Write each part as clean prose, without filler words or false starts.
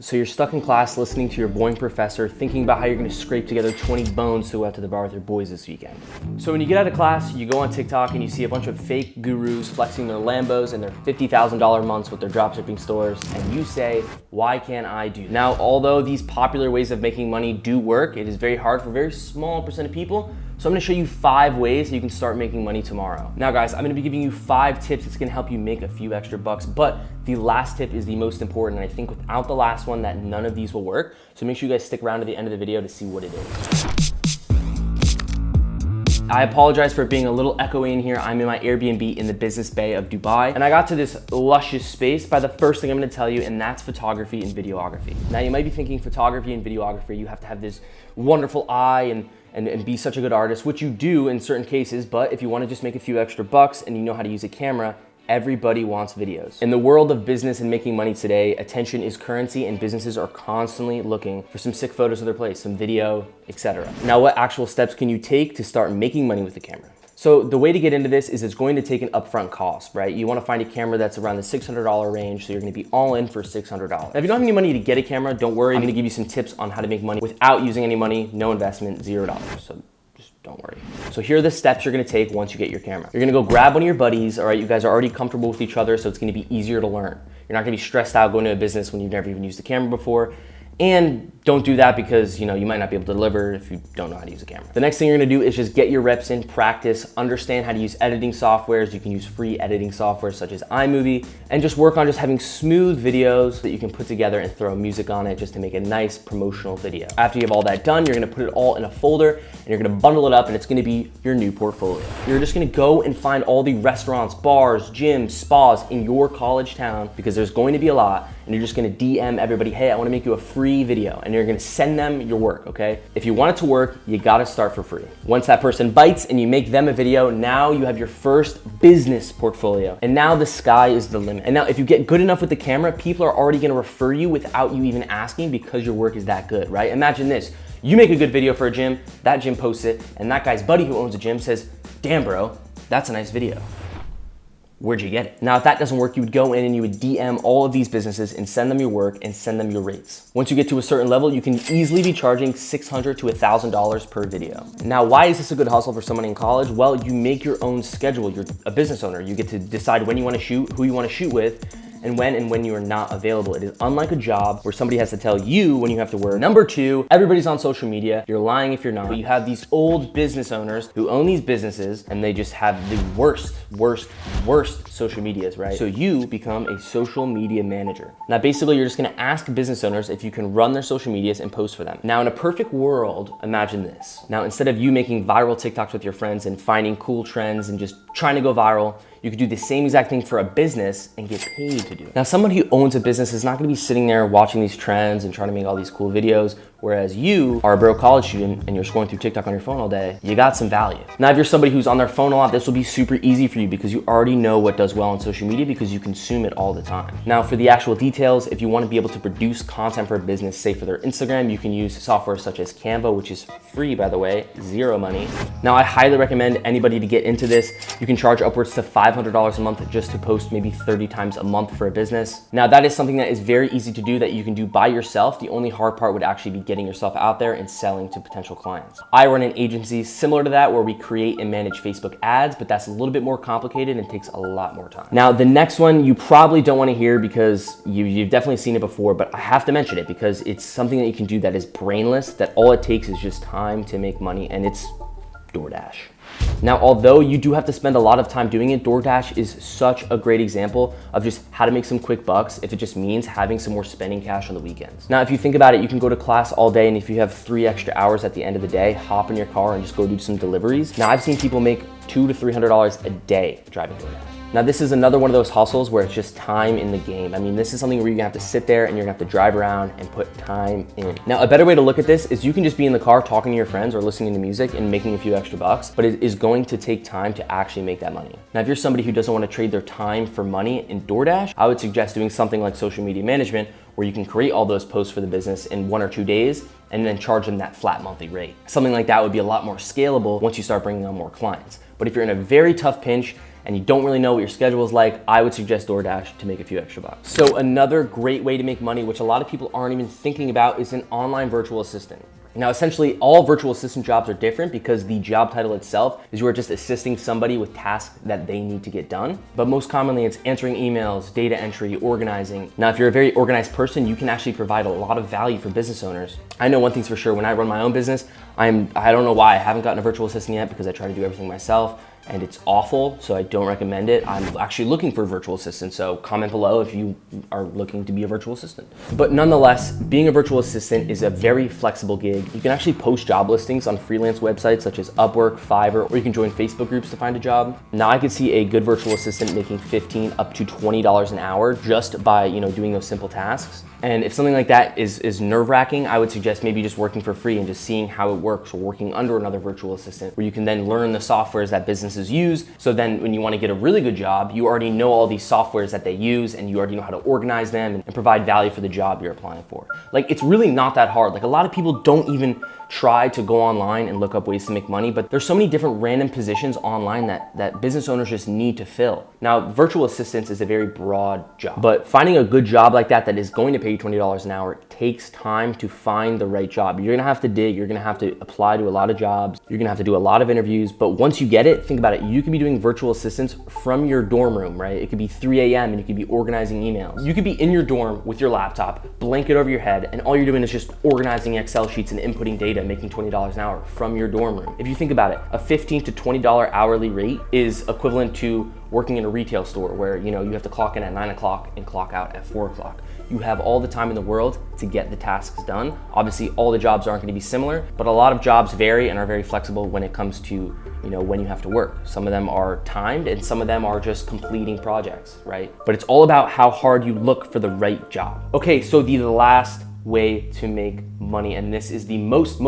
So you're stuck in class listening to your boring professor, thinking about how you're gonna scrape together 20 bones to go out to the bar with your boys this weekend. So when you get out of class, you go on TikTok and you see a bunch of fake gurus flexing their Lambos and their $50,000 months with their dropshipping stores, and you say, why can't I do that? Now, although these popular ways of making money do work, it is very hard for a very small percent of people. So I'm gonna show you 5 ways that you can start making money tomorrow. Now guys, I'm gonna be giving you 5 tips that's gonna help you make a few extra bucks, but the last tip is the most important, and I think without the last one that none of these will work. So make sure you guys stick around to the end of the video to see what it is. I apologize for being a little echoey in here. I'm in my Airbnb in the Business Bay of Dubai, and I got to this luscious space by the first thing I'm gonna tell you, and that's photography and videography. Now you might be thinking photography and videography, you have to have this wonderful eye and be such a good artist, which you do in certain cases, but if you wanna just make a few extra bucks and you know how to use a camera, everybody wants videos. In the world of business and making money today, attention is currency, and businesses are constantly looking for some sick photos of their place, some video, etc. Now, what actual steps can you take to start making money with the camera? So the way to get into this is it's going to take an upfront cost, right? You wanna find a camera that's around the $600 range, so you're gonna be all in for $600. Now, if you don't have any money to get a camera, don't worry. I'm gonna give you some tips on how to make money without using any money, no investment, $0. So don't worry. So here are the steps you're gonna take once you get your camera. You're gonna go grab one of your buddies, all right? You guys are already comfortable with each other, so it's gonna be easier to learn. You're not gonna be stressed out going to a business when you've never even used a camera before. And don't do that because you might not be able to deliver if you don't know how to use a camera. The next thing you're gonna do is just get your reps in, practice, understand how to use editing softwares. You can use free editing software such as iMovie, and just work on just having smooth videos that you can put together and throw music on it just to make a nice promotional video. After you have all that done, you're gonna put it all in a folder and you're gonna bundle it up, and it's gonna be your new portfolio. You're just gonna go and find all the restaurants, bars, gyms, spas in your college town, because there's going to be a lot, and you're just gonna DM everybody, hey, I wanna make you a free video, and you're gonna send them your work, okay? If you want it to work, you gotta start for free. Once that person bites and you make them a video, now you have your first business portfolio, and now the sky is the limit. And now if you get good enough with the camera, people are already gonna refer you without you even asking, because your work is that good, right? Imagine this, you make a good video for a gym, that gym posts it, and that guy's buddy who owns a gym says, damn bro, that's a nice video. Where'd you get it? Now, if that doesn't work, you would go in and you would DM all of these businesses and send them your work and send them your rates. Once you get to a certain level, you can easily be charging $600 to $1,000 per video. Now, why is this a good hustle for someone in college? Well, you make your own schedule. You're a business owner. You get to decide when you want to shoot, who you want to shoot with, and when you are not available. It is unlike a job where somebody has to tell you when you have to work. Number 2, everybody's on social media. You're lying if you're not. But you have these old business owners who own these businesses, and they just have the worst social medias, right? So you become a social media manager. Now, basically, you're just gonna ask business owners if you can run their social medias and post for them. Now, in a perfect world, imagine this. Now, instead of you making viral TikToks with your friends and finding cool trends and just trying to go viral, you could do the same exact thing for a business and get paid to do it. Now, someone who owns a business is not gonna be sitting there watching these trends and trying to make all these cool videos, whereas you are a broke college student and you're scrolling through TikTok on your phone all day. You got some value. Now, if you're somebody who's on their phone a lot, this will be super easy for you because you already know what does well on social media because you consume it all the time. Now, for the actual details, if you wanna be able to produce content for a business, say for their Instagram, you can use software such as Canva, which is free, by the way, 0 money. Now, I highly recommend anybody to get into this. You can charge upwards to $500 a month just to post maybe 30 times a month for a business. Now, that is something that is very easy to do that you can do by yourself. The only hard part would actually be getting yourself out there and selling to potential clients. I run an agency similar to that where we create and manage Facebook ads, but that's a little bit more complicated and takes a lot more time. Now, the next one you probably don't want to hear because you've definitely seen it before, but I have to mention it because it's something that you can do that is brainless, that all it takes is just time to make money, and it's DoorDash. Now, although you do have to spend a lot of time doing it, DoorDash is such a great example of just how to make some quick bucks if it just means having some more spending cash on the weekends. Now, if you think about it, you can go to class all day, and if you have 3 extra hours at the end of the day, hop in your car and just go do some deliveries. Now, I've seen people make $200 to $300 a day driving DoorDash. Now, this is another one of those hustles where it's just time in the game. I mean, this is something where you're gonna have to sit there and you're gonna have to drive around and put time in. Now, a better way to look at this is you can just be in the car talking to your friends or listening to music and making a few extra bucks, but it is going to take time to actually make that money. Now, if you're somebody who doesn't want to trade their time for money in DoorDash, I would suggest doing something like social media management, where you can create all those posts for the business in 1 or 2 days and then charge them that flat monthly rate. Something like that would be a lot more scalable once you start bringing on more clients. But if you're in a very tough pinch and you don't really know what your schedule is like, I would suggest DoorDash to make a few extra bucks. So another great way to make money, which a lot of people aren't even thinking about, is an online virtual assistant. Now, essentially, all virtual assistant jobs are different because the job title itself is you are just assisting somebody with tasks that they need to get done. But most commonly, it's answering emails, data entry, organizing. Now, if you're a very organized person, you can actually provide a lot of value for business owners. I know one thing's for sure, when I run my own business, I don't know why I haven't gotten a virtual assistant yet, because I try to do everything myself and it's awful, so I don't recommend it. I'm actually looking for a virtual assistant, so comment below if you are looking to be a virtual assistant. But nonetheless, being a virtual assistant is a very flexible gig. You can actually post job listings on freelance websites such as Upwork, Fiverr, or you can join Facebook groups to find a job. Now, I could see a good virtual assistant making $15 up to $20 an hour just by doing those simple tasks. And if something like that is nerve-wracking, I would suggest maybe just working for free and just seeing how it works, or working under another virtual assistant, where you can then learn the softwares that businesses use. So then when you want to get a really good job, you already know all these softwares that they use, and you already know how to organize them and provide value for the job you're applying for. Like, it's really not that hard. Like, a lot of people don't even try to go online and look up ways to make money, but there's so many different random positions online that business owners just need to fill. Now, virtual assistants is a very broad job, but finding a good job like that is going to pay you $20 an hour takes time to find the right job. You're gonna have to dig, you're gonna have to apply to a lot of jobs, you're gonna have to do a lot of interviews, but once you get it, think about it, you can be doing virtual assistants from your dorm room, right? It could be 3 a.m. and you could be organizing emails. You could be in your dorm with your laptop, blanket over your head, and all you're doing is just organizing Excel sheets and inputting data, making $20 an hour from your dorm room. If you think about it, a $15 to $20 hourly rate is equivalent to working in a retail store where you have to clock in at 9 o'clock and clock out at 4 o'clock. You have all the time in the world to get the tasks done. Obviously, all the jobs aren't going to be similar, but a lot of jobs vary and are very flexible when it comes to when you have to work. Some of them are timed and some of them are just completing projects, right? But it's all about how hard you look for the right job. Okay, so the last way to make money, and this is the most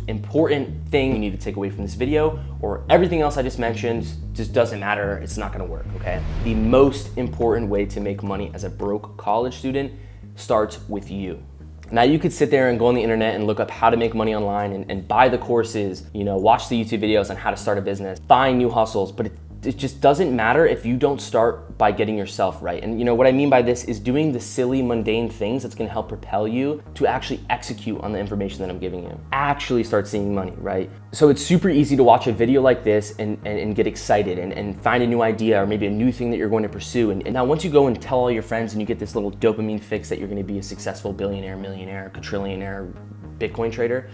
important thing you need to take away from this video, or everything else I just mentioned just doesn't matter, it's not gonna work, okay? The most important way to make money as a broke college student starts with you. Now, you could sit there and go on the internet and look up how to make money online and buy the courses, watch the YouTube videos on how to start a business, find new hustles, but it just doesn't matter if you don't start by getting yourself right. And what I mean by this is doing the silly, mundane things that's gonna help propel you to actually execute on the information that I'm giving you. Actually start seeing money, right? So it's super easy to watch a video like this and get excited and find a new idea or maybe a new thing that you're going to pursue. And now once you go and tell all your friends and you get this little dopamine fix that you're gonna be a successful billionaire, millionaire, quadrillionaire, Bitcoin trader,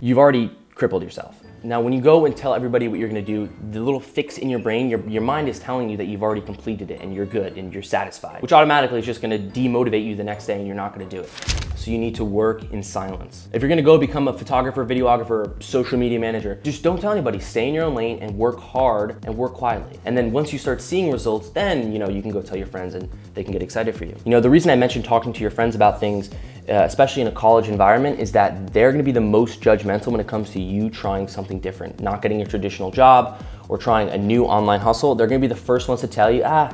you've already crippled yourself. Now, when you go and tell everybody what you're gonna do, the little fix in your brain, your mind is telling you that you've already completed it and you're good and you're satisfied, which automatically is just gonna demotivate you the next day and you're not gonna do it. So you need to work in silence. If you're gonna go become a photographer, videographer, social media manager, just don't tell anybody, stay in your own lane and work hard and work quietly. And then once you start seeing results, then you can go tell your friends and they can get excited for you. The reason I mentioned talking to your friends about things, especially in a college environment, is that they're gonna be the most judgmental when it comes to you trying something different, not getting a traditional job or trying a new online hustle. They're gonna be the first ones to tell you, I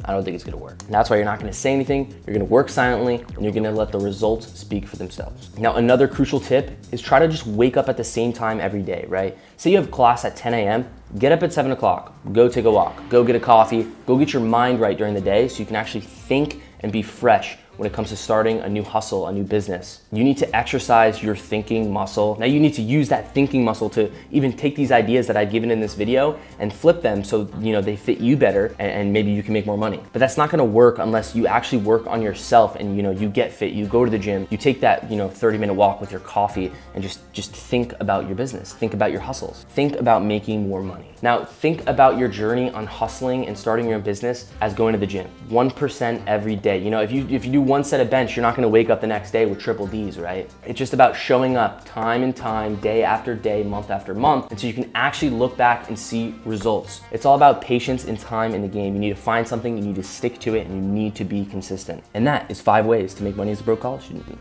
don't think it's gonna work. And that's why you're not gonna say anything, you're gonna work silently, and you're gonna let the results speak for themselves. Now, another crucial tip is try to just wake up at the same time every day, right? Say you have class at 10 a.m., get up at 7 o'clock, go take a walk, go get a coffee, go get your mind right during the day so you can actually think and be fresh when it comes to starting a new hustle, a new business. You need to exercise your thinking muscle. Now you need to use that thinking muscle to even take these ideas that I've given in this video and flip them so they fit you better and maybe you can make more money. But that's not gonna work unless you actually work on yourself and you get fit, you go to the gym, you take that 30-minute walk with your coffee and just think about your business, think about your hustles, think about making more money. Now think about your journey on hustling and starting your own business as going to the gym, 1% every day. If you do one set of bench, you're not gonna wake up the next day with triple D's, right? It's just about showing up time and time, day after day, month after month, until you can actually look back and see results. It's all about patience and time in the game. You need to find something, you need to stick to it, and you need to be consistent. And that is 5 ways to make money as a broke college student.